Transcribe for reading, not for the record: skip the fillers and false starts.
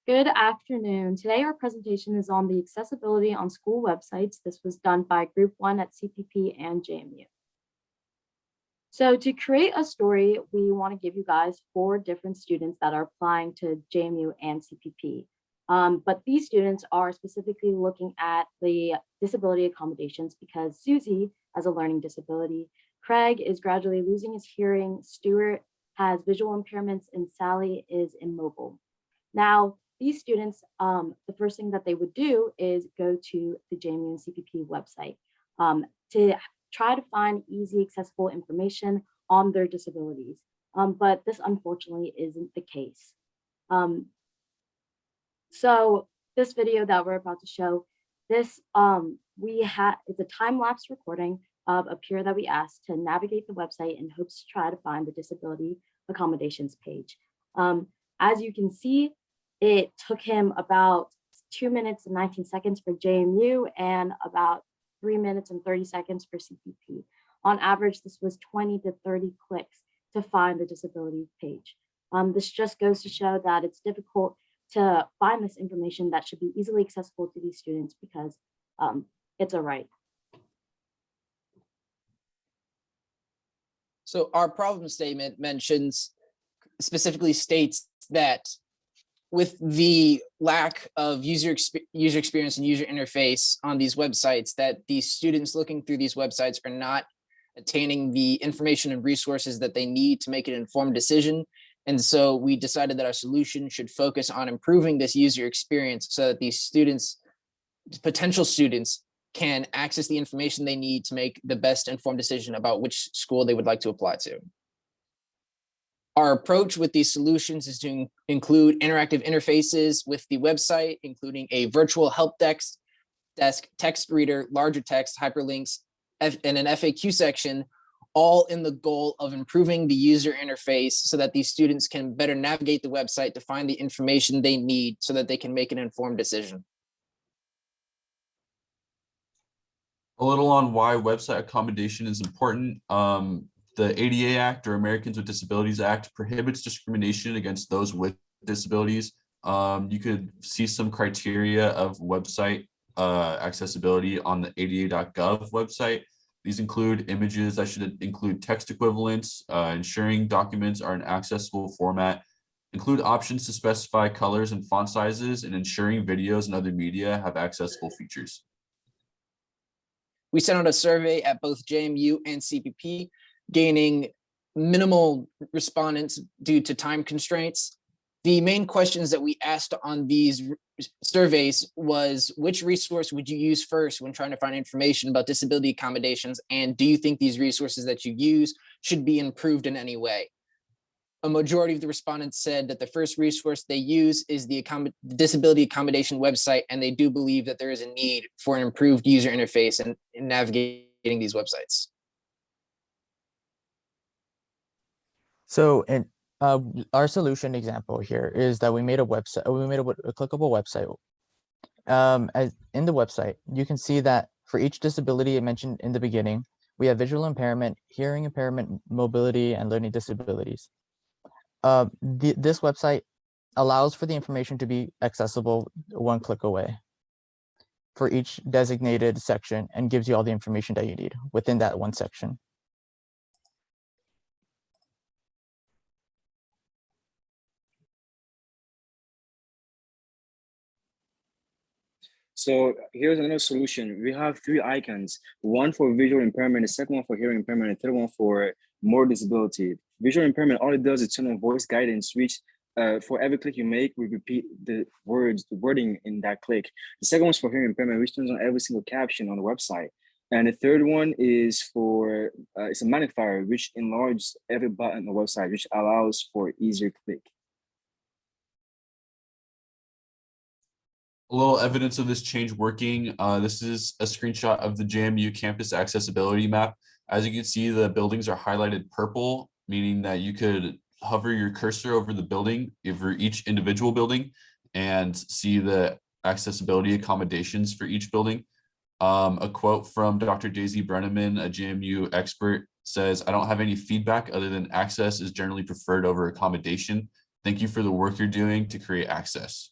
Good afternoon. Today our presentation is on the accessibility on school websites. This was done by Group 1 at CPP and JMU. So to create a story, we want to give you guys 4 different students that are applying to JMU and CPP. But these students are specifically looking at the disability accommodations because Susie has a learning disability, Craig is gradually losing his hearing, Stuart has visual impairments, and Sally is immobile. Now, these students, the first thing that they would do is go to the JMU and CPP website to try to find easy, accessible information on their disabilities. But this unfortunately isn't the case. So this video that we're about to show, this it's a time-lapse recording of a peer that we asked to navigate the website in hopes to try to find the disability accommodations page. As you can see, it took him about 2 minutes and 19 seconds for JMU and about 3 minutes and 30 seconds for CPP. On average, this was 20 to 30 clicks to find the disability page. This just goes to show that it's difficult to find this information that should be easily accessible to these students because it's a right. So our problem statement specifically states that with the lack of user experience and user interface on these websites, that these students looking through these websites are not attaining the information and resources that they need to make an informed decision. And so we decided that our solution should focus on improving this user experience so that these students, potential students, can access the information they need to make the best informed decision about which school they would like to apply to. Our approach with these solutions is to include interactive interfaces with the website, including a virtual help desk, text reader, larger text, hyperlinks, and an FAQ section, all in the goal of improving the user interface so that these students can better navigate the website to find the information they need so that they can make an informed decision. A little on why website accommodation is important. The ADA Act, or Americans with Disabilities Act, prohibits discrimination against those with disabilities. You could see some criteria of website accessibility on the ada.gov website. These include images that should include text equivalents, ensuring documents are in accessible format, include options to specify colors and font sizes, and ensuring videos and other media have accessible features. We sent out a survey at both JMU and CPP, gaining minimal respondents due to time constraints. The main questions that we asked on these surveys was, which resource would you use first when trying to find information about disability accommodations? And do you think these resources that you use should be improved in any way? A majority of the respondents said that the first resource they use is the disability accommodation website, and they do believe that there is a need for an improved user interface in navigating these websites. So, our solution example here is that we made a website. We made a clickable website. As in the website, you can see that for each disability I mentioned in the beginning, we have visual impairment, hearing impairment, mobility, and learning disabilities. This website allows for the information to be accessible one click away for each designated section and gives you all the information that you need within that one section. So here's another solution. We have 3 icons, one for visual impairment, the second one for hearing impairment, and the third one for more disability. Visual impairment, all it does is turn on voice guidance, which for every click you make, we repeat the wording in that click. The second one's for hearing impairment, which turns on every single caption on the website. And the third one is for, it's a magnifier, which enlarges every button on the website, which allows for easier click. A little evidence of this change working. This is a screenshot of the JMU campus accessibility map. As you can see, the buildings are highlighted purple, meaning that you could hover your cursor over the building, over each individual building, and see the accessibility accommodations for each building. A quote from Dr. Daisy Brenneman, a JMU expert, says, I don't have any feedback other than access is generally preferred over accommodation. Thank you for the work you're doing to create access.